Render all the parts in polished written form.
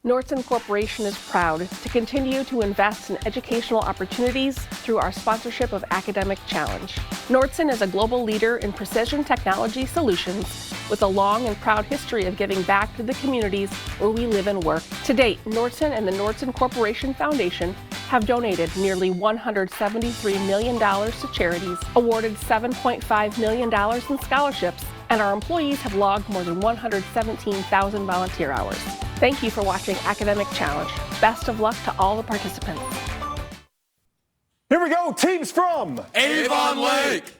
Nordson Corporation is proud to continue to invest in educational opportunities through our sponsorship of Academic Challenge. Nordson is a global leader in precision technology solutions with a long and proud history of giving back to the communities where we live and work. To date, Nordson and the Nordson Corporation Foundation have donated nearly $173 million to charities, awarded $7.5 million in scholarships, and our employees have logged more than 117,000 volunteer hours. Thank you for watching Academic Challenge. Best of luck to all the participants. Here we go, teams from Avon Lake,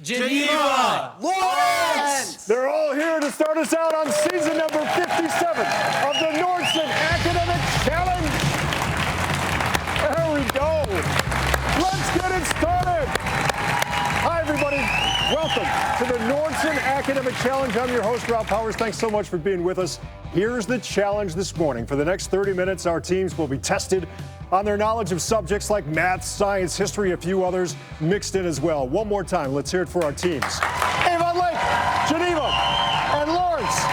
Geneva, Lawrence. They're all here to start us out on season number 57 of the Nordson Academic Challenge. There we go. Let's get it started. Hi, everybody. Welcome to the Nordson Academic Challenge. I'm your host, Rob Powers. Thanks so much for being with us. Here's the challenge this morning. For the next 30 minutes, our teams will be tested on their knowledge of subjects like math, science, history, a few others mixed in as well. One more time, let's hear it for our teams. Avon Lake, Geneva, and Lawrence.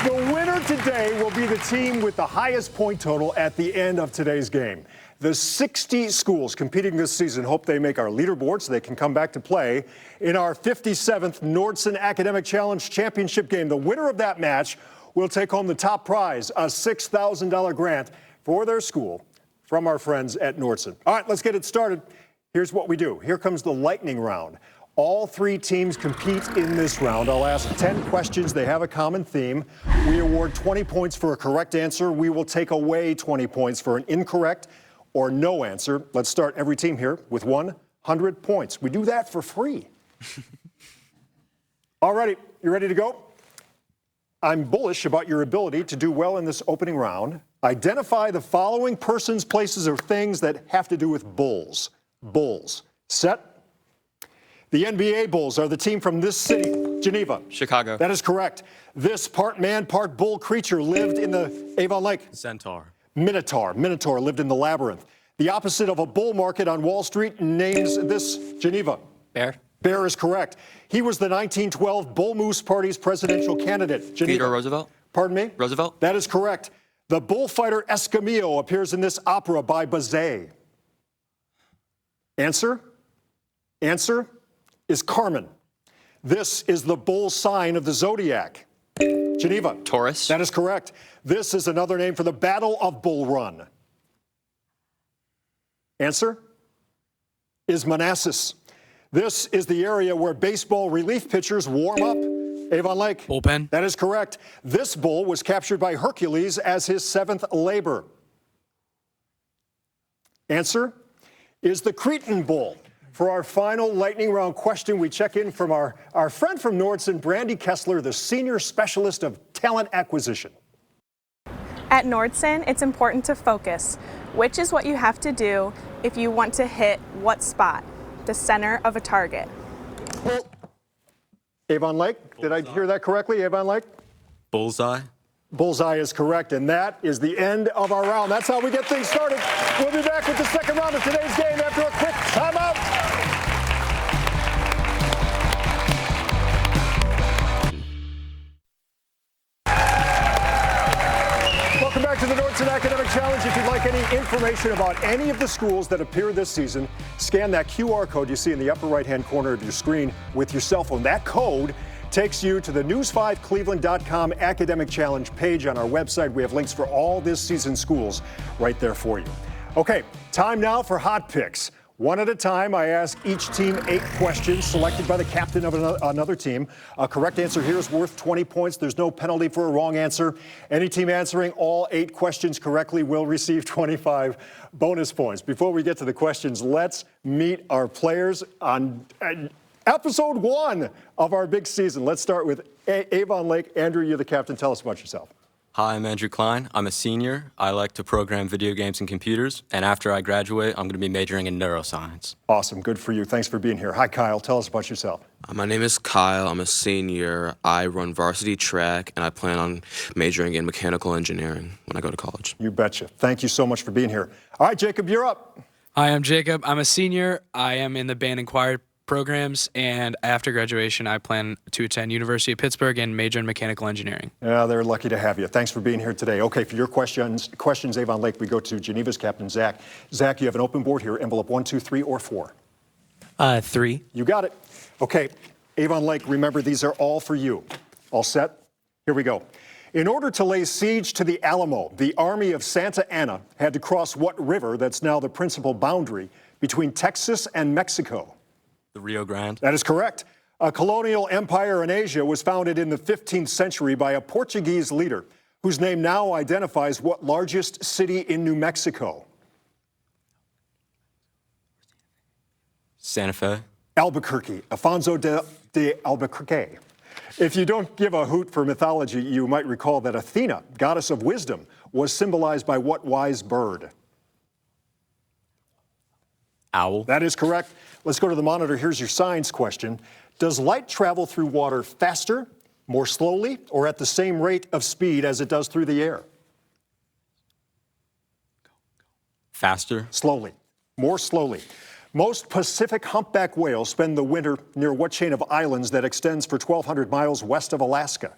The winner today will be the team with the highest point total at the end of today's game. The 60 schools competing this season hope they make our leaderboard so they can come back to play in our 57th Nordson Academic Challenge Championship game. The winner of that match will take home the top prize, a $6,000 grant for their school from our friends at Nordson. All right, let's get it started. Here's what we do. Here comes the lightning round. All three teams compete in this round. I'll ask 10 questions. They have a common theme. We award 20 points for a correct answer. We will take away 20 points for an incorrect or no answer. Let's start every team here with 100 points. We do that for free. All righty, you ready to go? I'm bullish about your ability to do well in this opening round. Identify the following persons, places, or things that have to do with bulls. Bulls. Set. The NBA Bulls are the team from this city, Geneva. Chicago. That is correct. This part man, part bull creature lived in the Avon Lake. Centaur. Minotaur. Minotaur lived in the labyrinth. The opposite of a bull market on Wall Street names this Geneva. Bear. Bear is correct. He was the 1912 Bull Moose Party's presidential candidate. Geneva. Theodore Roosevelt. Pardon me? Roosevelt. That is correct. The bullfighter Escamillo appears in this opera by Bizet. Answer? Answer is Carmen. This is the bull sign of the zodiac. Geneva. Taurus. That is correct. This is another name for the Battle of Bull Run. Answer is Manassas. This is the area where baseball relief pitchers warm up. Avon Lake. Bullpen. That is correct. This bull was captured by Hercules as his 7th labor. Answer is the Cretan bull. For our final lightning round question, we check in from our friend from Nordson, Brandy Kessler, the Senior Specialist of Talent Acquisition. At Nordson, it's important to focus, which is what you have to do if you want to hit what spot? The center of a target. Avon Lake, did I hear that correctly? Avon Lake? Bullseye. Bullseye is correct, and that is the end of our round. That's how we get things started. We'll be back with the second round of today's game after a quick timeout. Welcome back to the Nordson Academic Challenge. If you'd like any information about any of the schools that appear this season, scan that QR code you see in the upper right-hand corner of your screen with your cell phone. That code takes you to the news5cleveland.com Academic Challenge page on our website. We have links for all this season's schools right there for you. Okay, time now for Hot Picks. One at a time, I ask each team 8 questions selected by the captain of another team. A correct answer here is worth 20 points. There's no penalty for a wrong answer. Any team answering all 8 questions correctly will receive 25 bonus points. Before we get to the questions, let's meet our players on episode 1 of our big season. Let's start with Avon Lake. Andrew, you're the captain. Tell us about yourself. Hi, I'm Andrew Klein. I'm a senior. I like to program video games and computers. And after I graduate, I'm going to be majoring in neuroscience. Awesome. Good for you. Thanks for being here. Hi, Kyle. Tell us about yourself. My name is Kyle. I'm a senior. I run varsity track, and I plan on majoring in mechanical engineering when I go to college. You betcha. Thank you so much for being here. All right, Jacob, you're up. Hi, I'm Jacob. I'm a senior. I am in the band and choir programs, and after graduation, I plan to attend University of Pittsburgh and major in mechanical engineering. Yeah, they're lucky to have you. Thanks for being here today. Okay, for your questions, Avon Lake, we go to Geneva's captain, Zach. Zach, you have an open board here. Envelope 1, 2, 3, or 4? 3. You got it. Okay, Avon Lake, remember these are all for you. All set? Here we go. In order to lay siege to the Alamo, the army of Santa Anna had to cross what river that's now the principal boundary between Texas and Mexico? The Rio Grande. That is correct. A colonial empire in Asia was founded in the 15th century by a Portuguese leader whose name now identifies what largest city in New Mexico? Santa Fe. Albuquerque. Alfonso de Albuquerque. If you don't give a hoot for mythology, you might recall that Athena, goddess of wisdom, was symbolized by what wise bird? Owl. That is correct. Let's go to the monitor. Here's your science question. Does light travel through water faster, more slowly, or at the same rate of speed as it does through the air? Faster. Slowly. More slowly. Most Pacific humpback whales spend the winter near what chain of islands that extends for 1,200 miles west of Alaska?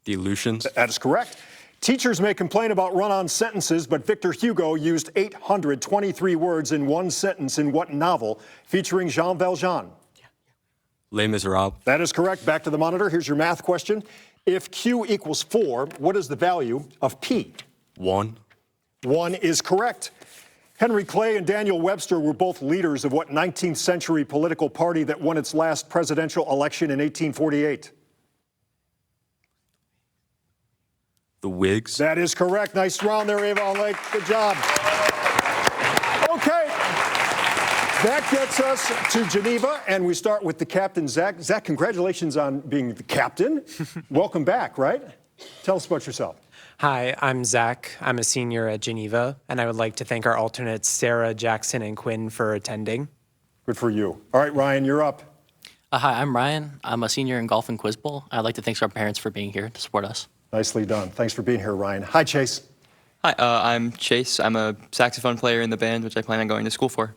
The Aleutians. That is correct. Teachers may complain about run-on sentences, but Victor Hugo used 823 words in one sentence in what novel featuring Jean Valjean? Les Miserables. That is correct. Back to the monitor. Here's your math question. If Q equals 4, what is the value of P? 1. 1 is correct. Henry Clay and Daniel Webster were both leaders of what 19th century political party that won its last presidential election in 1848? The Whigs. That is correct. Nice round there, Avon Lake. Good job. Okay. That gets us to Geneva, and we start with the captain, Zach. Zach, congratulations on being the captain. Welcome back, right? Tell us about yourself. Hi, I'm Zach. I'm a senior at Geneva, and I would like to thank our alternates, Sarah, Jackson, and Quinn, for attending. Good for you. All right, Ryan, you're up. Hi, I'm Ryan. I'm a senior in golf and quiz bowl. I'd like to thank our parents for being here to support us. Nicely done. Thanks for being here, Ryan. Hi, Chase. Hi, I'm Chase. I'm a saxophone player in the band, which I plan on going to school for.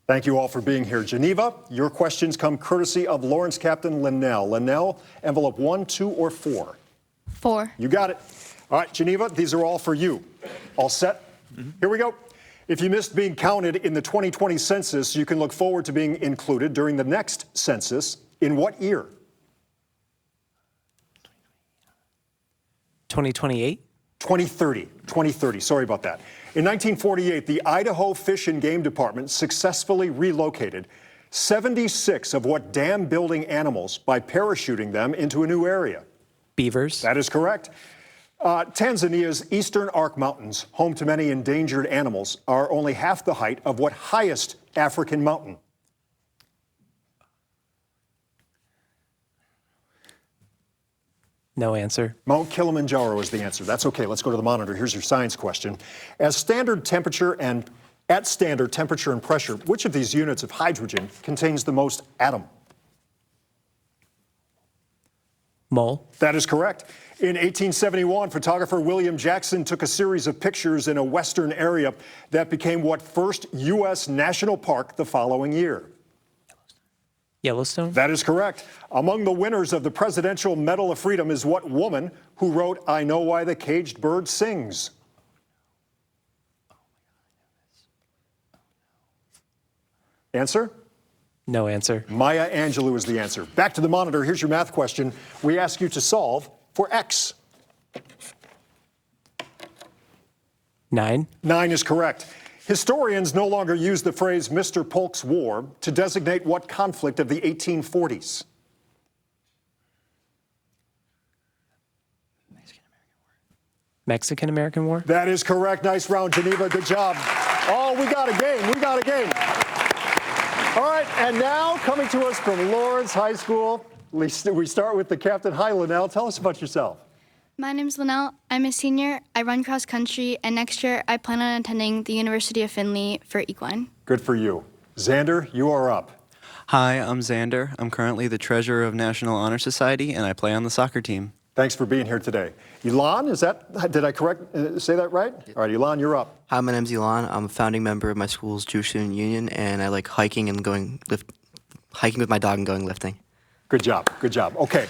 Thank you all for being here. Geneva, your questions come courtesy of Lawrence Captain Linnell. Linnell, envelope 1, 2, or 4? 4. You got it. All right, Geneva, these are all for you. All set? Here we go. If you missed being counted in the 2020 census, you can look forward to being included during the next census. In what year? 2028? 2030. 2030. Sorry about that. In 1948, the Idaho Fish and Game Department successfully relocated 76 of what dam-building animals by parachuting them into a new area? Beavers? That is correct. Tanzania's Eastern Arc Mountains, home to many endangered animals, are only half the height of what highest African mountain? No answer. Mount Kilimanjaro is the answer. That's okay. Let's go to the monitor. Here's your science question. At standard temperature and pressure, which of these units of hydrogen contains the most atom? Mole? That is correct. In 1871, photographer William Jackson took a series of pictures in a western area that became what first U.S. national park the following year? Yellowstone? That is correct. Among the winners of the Presidential Medal of Freedom is what woman who wrote I Know Why the Caged Bird Sings? Answer? No answer. Maya Angelou is the answer. Back to the monitor. Here's your math question. We ask you to solve for X. 9? 9 is correct. Historians no longer use the phrase Mr. Polk's War to designate what conflict of the 1840s? Mexican-American War? That is correct. Nice round, Geneva. Good job. Oh, we got a game. We got a game. All right, and now coming to us from Lawrence High School, we start with the captain. Hi, Linnell. Tell us about yourself. My name's Linnell. I'm a senior. I run cross country, and next year I plan on attending the University of Findlay for equine. Good for you. Xander, you are up. Hi, I'm Xander. I'm currently the treasurer of National Honor Society, and I play on the soccer team. Thanks for being here today. Elon, did I say that right? All right, Elon, you're up. Hi, my name's Elon. I'm a founding member of my school's Jewish Student Union, and I like hiking and going Hiking with my dog and going lifting. Good job. Good job. Okay.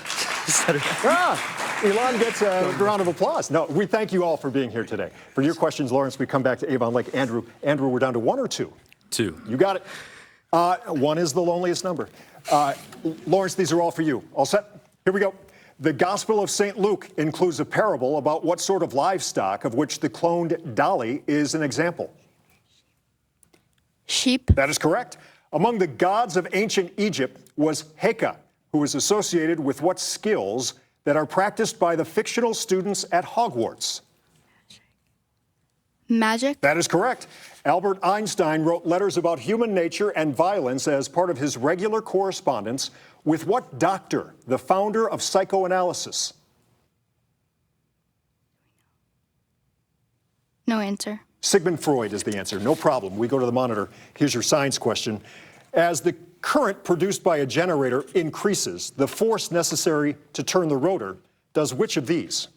Elon gets a round of applause. No, we thank you all for being here today. For your questions, Lawrence, we come back to Avon Lake. Andrew, we're down to 1 or 2? 2. You got it. 1 is the loneliest number. Lawrence, these are all for you. All set? Here we go. The Gospel of St. Luke includes a parable about what sort of livestock of which the cloned Dolly is an example. Sheep. That is correct. Among the gods of ancient Egypt was Heka, who was associated with what skills that are practiced by the fictional students at Hogwarts? Magic. That is correct. Albert Einstein wrote letters about human nature and violence as part of his regular correspondence with what doctor, the founder of psychoanalysis? No answer. Sigmund Freud is the answer. No problem. We go to the monitor. Here's your science question. As the current produced by a generator increases, the force necessary to turn the rotor does which of these?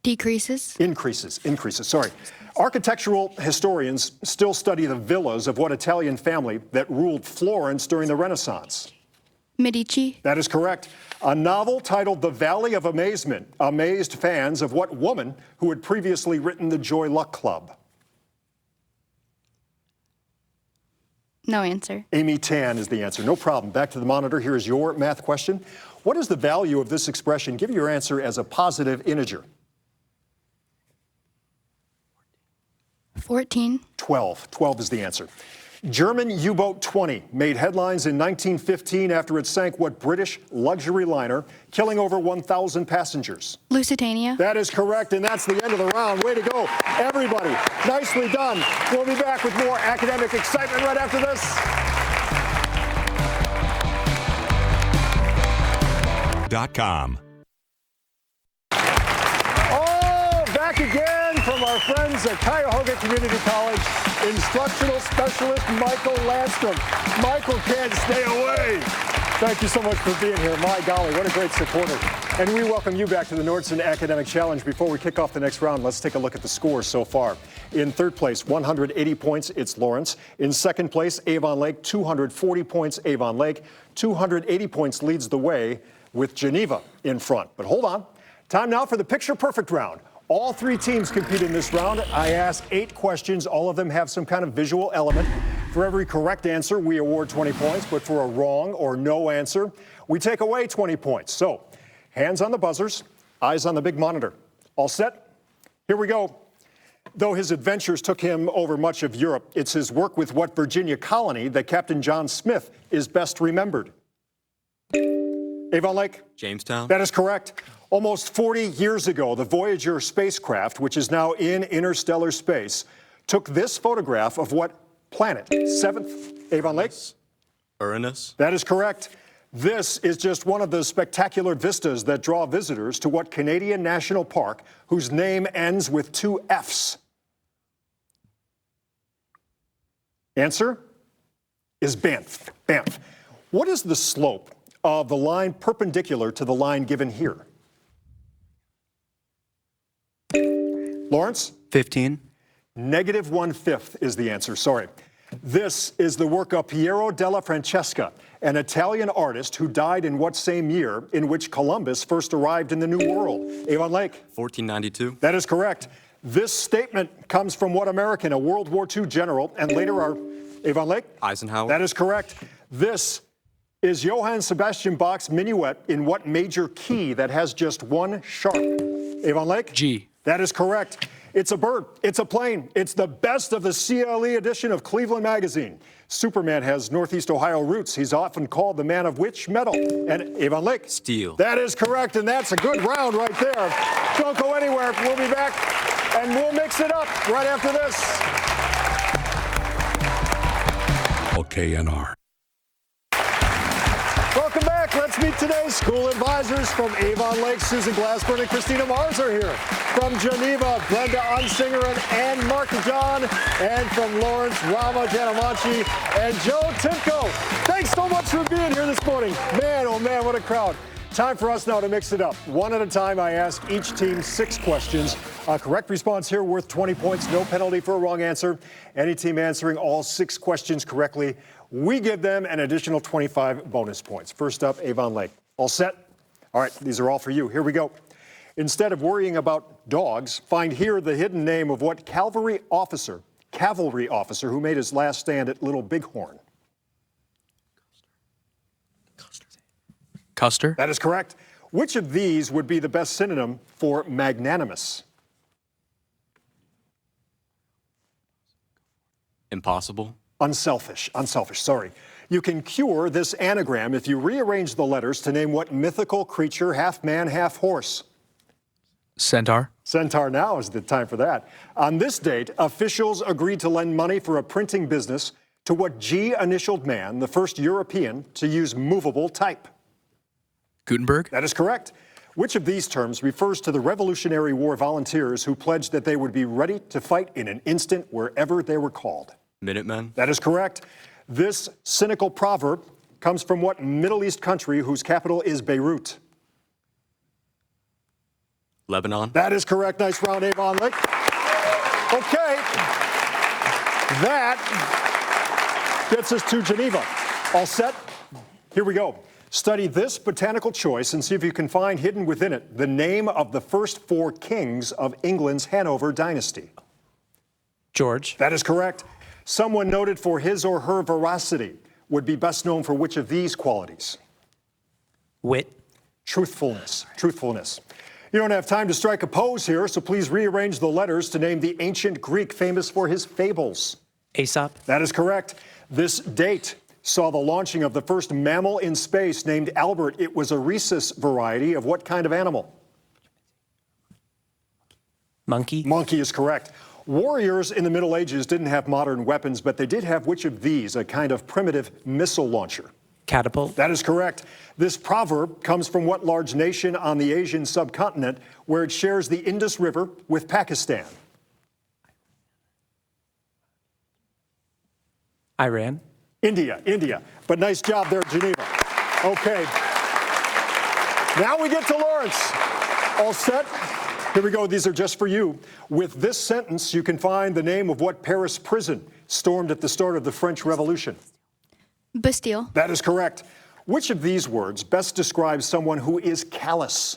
Decreases. Increases, sorry. Architectural historians still study the villas of what Italian family that ruled Florence during the Renaissance? Medici. That is correct. A novel titled The Valley of Amazement amazed fans of what woman who had previously written the Joy Luck Club? No answer. Amy Tan is the answer. No problem. Back to the monitor. Here is your math question. What is the value of this expression? Give your answer as a positive integer. 14. 12. 12 is the answer. German U-boat 20 made headlines in 1915 after it sank what British luxury liner, killing over 1,000 passengers? Lusitania. That is correct, and that's the end of the round. Way to go, everybody. Nicely done. We'll be back with more academic excitement right after this. .com. Oh, back again from our friends at Cuyahoga Community College, instructional specialist Michael Landstrom. Michael can't stay away. Thank you so much for being here. My golly, what a great supporter. And we welcome you back to the Nordson Academic Challenge. Before we kick off the next round, let's take a look at the scores so far. In third place, 180 points, it's Lawrence. In second place, Avon Lake, 240 points, Avon Lake. 280 points leads the way with Geneva in front. But hold on. Time now for the Picture Perfect round. All 3 teams compete in this round. I ask 8 questions. All of them have some kind of visual element. For every correct answer, we award 20 points, but for a wrong or no answer, we take away 20 points. So, hands on the buzzers, eyes on the big monitor. All set? Here we go. Though his adventures took him over much of Europe, it's his work with what Virginia colony that Captain John Smith is best remembered? Avon Lake? Jamestown. That is correct. Almost 40 years ago, the Voyager spacecraft, which is now in interstellar space, took this photograph of what planet? 7th, Avon Lake? Uranus. That is correct. This is just one of the spectacular vistas that draw visitors to what Canadian National Park, whose name ends with 2 F's? Answer is Banff. Banff. What is the slope of the line perpendicular to the line given here? Lawrence? 15. Negative 1/5 is the answer, sorry. This is the work of Piero della Francesca, an Italian artist who died in what same year in which Columbus first arrived in the New World? Avon Lake? 1492. That is correct. This statement comes from what American, a World War II general, and later our Avon Lake? Eisenhower. That is correct. This is Johann Sebastian Bach's Minuet in what major key that has just 1 sharp? Avon Lake? G. That is correct. It's a bird. It's a plane. It's the best of the CLE edition of Cleveland Magazine. Superman has Northeast Ohio roots. He's often called the man of which metal? And Avon Lake? Steel. That is correct, and that's a good round right there. Don't go anywhere. We'll be back, and we'll mix it up right after this. KNR. Welcome back. Let's meet today's school advisors from Avon Lake. Susan Glassburn and Christina Mars are here. From Geneva, Brenda Unsinger and Ann Mark-John. And from Lawrence, Rama Janamanchi and Joe Timko. Thanks so much for being here this morning. Man, oh man, what a crowd. Time for us now to mix it up. One at a time, I ask each team 6 questions. A correct response here worth 20 points, no penalty for a wrong answer. Any team answering all 6 questions correctly, we give them an additional 25 bonus points. First up, Avon Lake. All set? All right, these are all for you. Here we go. Instead of worrying about dogs, find here the hidden name of what cavalry officer who made his last stand at Little Bighorn. Custer. That is correct. Which of these would be the best synonym for magnanimous? Impossible. Unselfish, sorry. You can cure this anagram if you rearrange the letters to name what mythical creature, half man, half horse. Centaur. Centaur, now is the time for that. On this date, officials agreed to lend money for a printing business to what G-initialed man, the first European to use movable type? Gutenberg. That is correct. Which of these terms refers to the Revolutionary War volunteers who pledged that they would be ready to fight in an instant wherever they were called? Minutemen. That is correct. This cynical proverb comes from what Middle East country whose capital is Beirut? Lebanon. That is correct. Nice round, Avon Lake. Okay. That gets us to Geneva. All set? Here we go. Study this botanical choice and see if you can find hidden within it the name of the first 4 kings of England's Hanover dynasty. George. That is correct. Someone noted for his or her veracity would be best known for which of these qualities? Wit. Truthfulness. You don't have time to strike a pose here, so please rearrange the letters to name the ancient Greek famous for his fables. Aesop. That is correct. This date saw the launching of the first mammal in space named Albert. It was a rhesus variety of what kind of animal? Monkey. Monkey is correct. Warriors in the Middle Ages didn't have modern weapons, but they did have which of these, a kind of primitive missile launcher? Catapult. That is correct. This proverb comes from what large nation on the Asian subcontinent where it shares the Indus River with Pakistan? Iran. India. But nice job there, Geneva. Okay. Now we get to Lawrence. All set? Here we go. These are just for you. With this sentence, you can find the name of what Paris prison stormed at the start of the French Revolution. Bastille. That is correct. Which of these words best describes someone who is callous?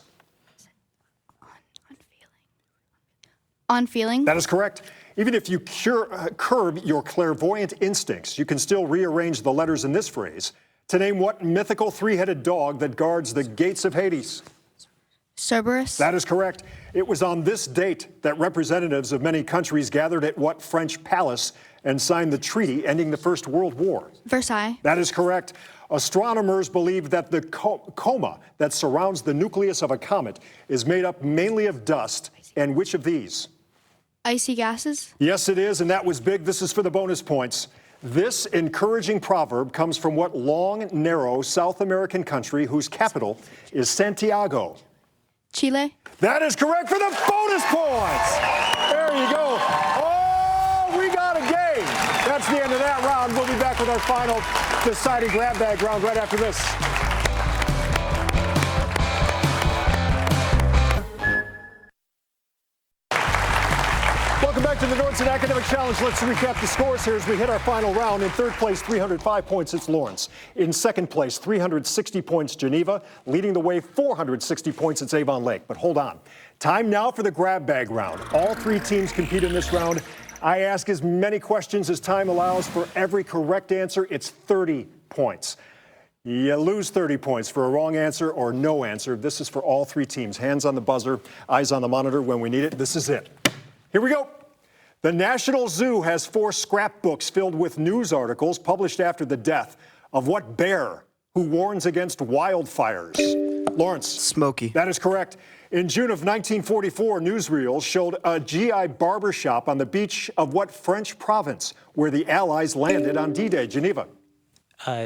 Unfeeling. That is correct. Even if you curb your clairvoyant instincts, you can still rearrange the letters in this phrase to name what mythical 3-headed dog that guards the gates of Hades. Cerberus. That is correct. It was on this date that representatives of many countries gathered at what French palace and signed the treaty ending the First World War? Versailles. That is correct. Astronomers believe that the coma that surrounds the nucleus of a comet is made up mainly of dust. And which of these? Icy gases. Yes, it is, and that was big. This is for the bonus points. This encouraging proverb comes from what long, narrow South American country whose capital is Santiago? Chile. That is correct for the bonus points. There you go. Oh, we got a game. That's the end of that round. We'll be back with our final deciding grab bag round right after this. Welcome back to the Nordson Academic Challenge. Let's recap the scores here as we hit our final round. In third place, 305 points, it's Lawrence. In second place, 360 points, Geneva. Leading the way, 460 points, it's Avon Lake. But hold on. Time now for the grab bag round. All 3 teams compete in this round. I ask as many questions as time allows. For every correct answer, it's 30 points. You lose 30 points for a wrong answer or no answer. This is for all 3 teams. Hands on the buzzer, eyes on the monitor when we need it. This is it. Here we go. The National Zoo has 4 scrapbooks filled with news articles published after the death of what bear who warns against wildfires? Lawrence. Smokey. That is correct. In June of 1944, newsreels showed a GI barbershop on the beach of what French province where the Allies landed on D-Day? Geneva.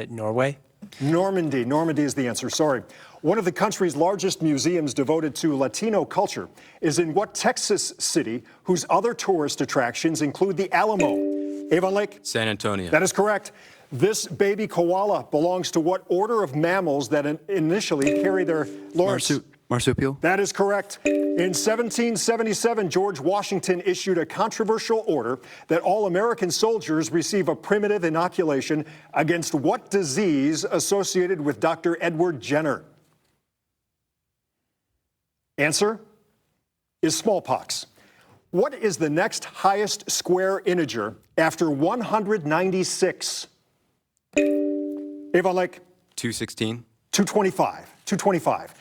Norway. Normandy. Normandy is the answer, sorry. One of the country's largest museums devoted to Latino culture is in what Texas city whose other tourist attractions include the Alamo? Avon Lake? San Antonio. That is correct. This baby koala belongs to what order of mammals that initially carry their Lawrence? Marsupial. That is correct. In 1777, George Washington issued a controversial order that all American soldiers receive a primitive inoculation against what disease associated with Dr. Edward Jenner? Answer is smallpox. What is the next highest square integer after 196? Avon Lake? 216. 225. 225.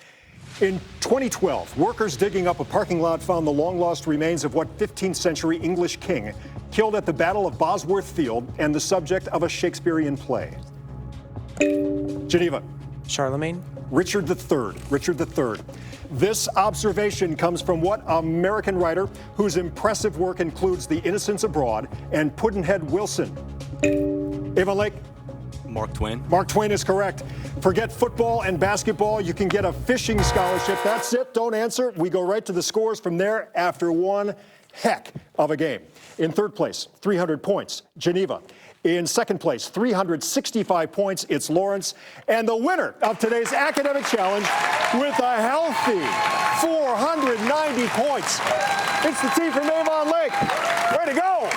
In 2012, workers digging up a parking lot found the long-lost remains of what 15th century English king killed at the Battle of Bosworth Field and the subject of a Shakespearean play? Geneva. Charlemagne. Richard III. Richard III. This observation comes from what American writer whose impressive work includes The Innocents Abroad and Pudd'nhead Wilson? Avon Lake? Mark Twain. Mark Twain is correct. Forget football and basketball. You can get a fishing scholarship. That's it. Don't answer. We go right to the scores from there after one heck of a game. In third place, 300 points, Geneva. In second place, 365 points, it's Lawrence. And the winner of today's academic challenge with a healthy 490 points, it's the team from Avon Lake. Way to go.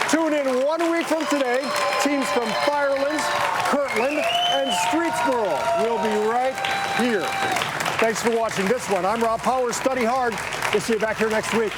Tune in 1 week from today. Teams from Firelands, Kirtland, and Streetsboro will be right here. Thanks for watching this one. I'm Rob Powers. Study hard. We'll see you back here next week.